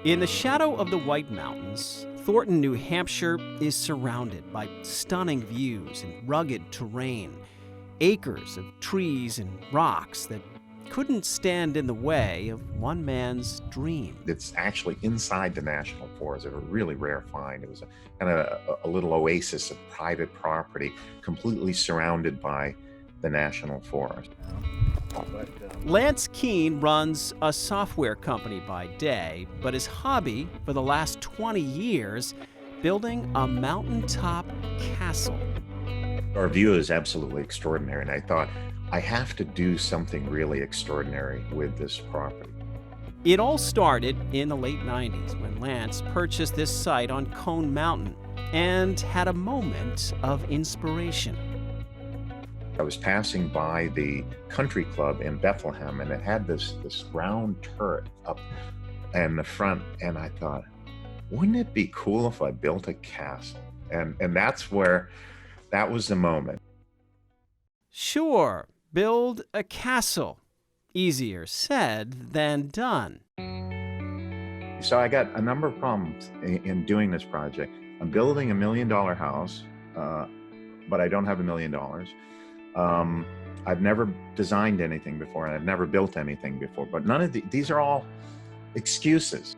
In the shadow of the White Mountains, Thornton, New Hampshire is surrounded by stunning views and rugged terrain, acres of trees and rocks that couldn't stand in the way of one man's dream. It's actually inside the national forest. It was a really rare find. It was a little oasis of private property, completely surrounded by the national forest. Lance Keene runs a software company by day, but his hobby for the last 20 years, building a mountaintop castle. Our view is absolutely extraordinary, and I thought, I have to do something really extraordinary with this property. It all started in the late 90s when Lance purchased this site on Kona Mountain and had a moment of inspiration. I was passing by the country club in Bethlehem, and it had this round turret up in the front, and I thought, wouldn't it be cool if I built a castle? And that was the moment. Sure, build a castle. Easier said than done. So I got a number of problems in doing this project. I'm building $1 million house, but I don't have $1 million. I've never designed anything before, and I've never built anything before, but none of these are all excuses.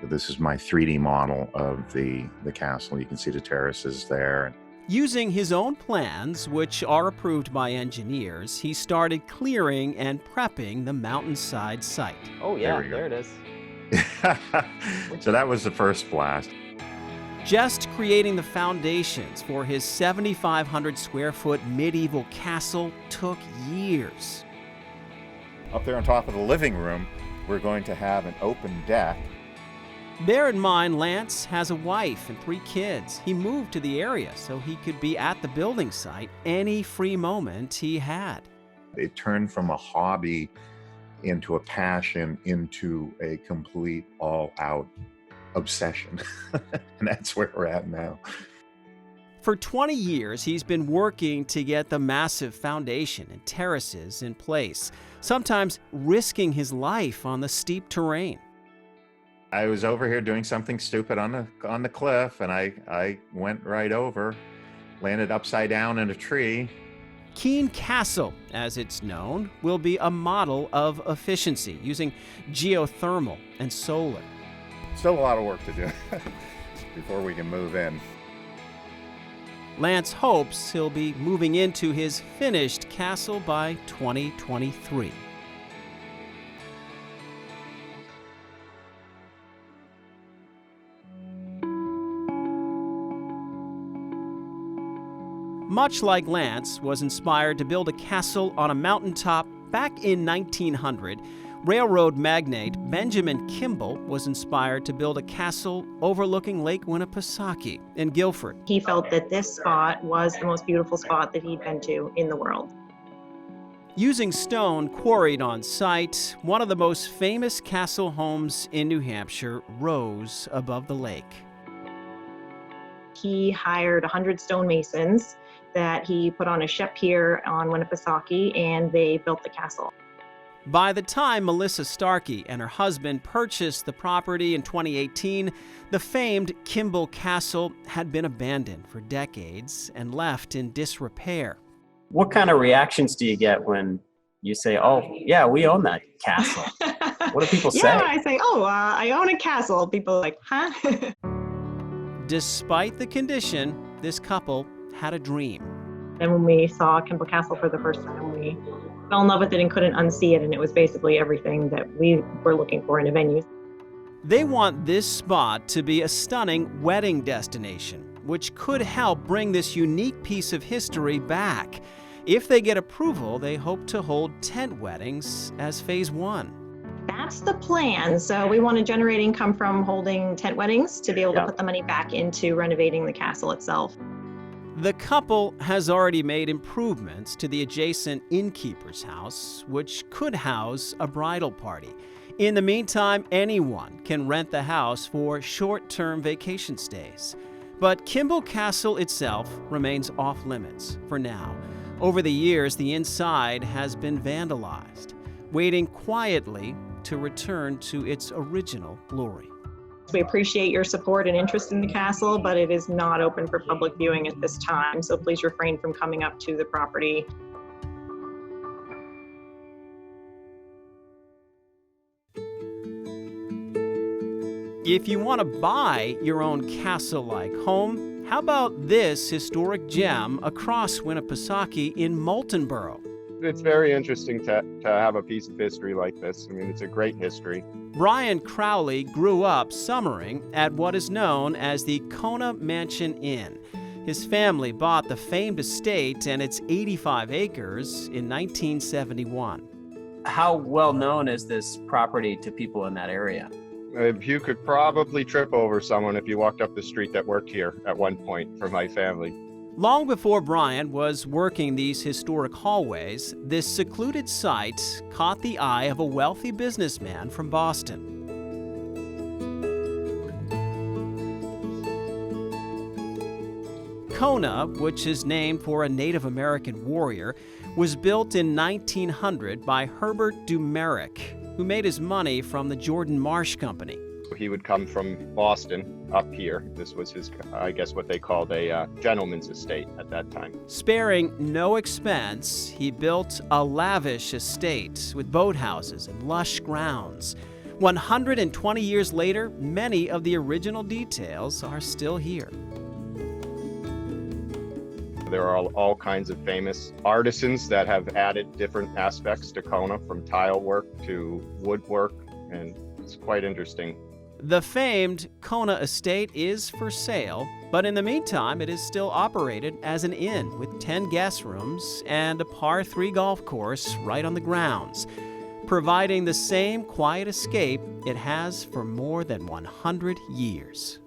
This is my 3D model of the castle. You can see the terraces there. Using his own plans, which are approved by engineers, he started clearing and prepping the mountainside site. Oh yeah, there it is. So that was the first blast. Just creating the foundations for his 7,500 square foot medieval castle took years. Up there on top of the living room, we're going to have an open deck. Bear in mind, Lance has a wife and 3 kids. He moved to the area so he could be at the building site any free moment he had. It turned from a hobby into a passion, into a complete all-out obsession. And that's where we're at now. For 20 years, he's been working to get the massive foundation and terraces in place, sometimes risking his life on the steep terrain. I was over here doing something stupid on the cliff, and I went right over, landed upside down in a tree. Keene Castle, as it's known, will be a model of efficiency using geothermal and solar. Still a lot of work to do before we can move in. Lance hopes he'll be moving into his finished castle by 2023. Much like Lance was inspired to build a castle on a mountaintop back in 1900, railroad magnate Benjamin Kimball was inspired to build a castle overlooking Lake Winnipesaukee in Guilford. He felt that this spot was the most beautiful spot that he'd been to in the world. Using stone quarried on site, one of the most famous castle homes in New Hampshire rose above the lake. He hired 100 stonemasons that he put on a ship here on Winnipesaukee, and they built the castle. By the time Melissa Starkey and her husband purchased the property in 2018, the famed Kimball Castle had been abandoned for decades and left in disrepair. What kind of reactions do you get when you say, oh, yeah, we own that castle? What do people say? Yeah, I say, oh, I own a castle. People are like, huh? Despite the condition, this couple had a dream. And when we saw Kimball Castle for the first time, we fell in love with it and couldn't unsee it, and it was basically everything that we were looking for in a venue. They want this spot to be a stunning wedding destination, which could help bring this unique piece of history back. If they get approval, they hope to hold tent weddings as phase 1. That's the plan. So we want to generate income from holding tent weddings to be able to put the money back into renovating the castle itself. The couple has already made improvements to the adjacent innkeeper's house, which could house a bridal party. In the meantime, anyone can rent the house for short-term vacation stays. But Kimball Castle itself remains off-limits for now. Over the years, the inside has been vandalized. Waiting quietly to return to its original glory. We appreciate your support and interest in the castle, but it is not open for public viewing at this time, so please refrain from coming up to the property. If you want to buy your own castle-like home, how about this historic gem across Winnipesaukee in Moultonborough? It's very interesting to have a piece of history like this. I mean, it's a great history. Brian Crowley grew up summering at what is known as the Kona Mansion Inn. His family bought the famed estate and its 85 acres in 1971. How well known is this property to people in that area? You could probably trip over someone if you walked up the street that worked here at one point for my family. Long before Brian was working these historic hallways, this secluded site caught the eye of a wealthy businessman from Boston. Kona, which is named for a Native American warrior, was built in 1900 by Herbert Dumeric, who made his money from the Jordan Marsh Company. He would come from Boston up here. This was his, I guess, what they called a gentleman's estate at that time. Sparing no expense, he built a lavish estate with boathouses and lush grounds. 120 years later, many of the original details are still here. There are all kinds of famous artisans that have added different aspects to Kona, from tile work to woodwork, and it's quite interesting. The famed Kona estate is for sale, but in the meantime, it is still operated as an inn with 10 guest rooms and a par 3 golf course right on the grounds, providing the same quiet escape it has for more than 100 years.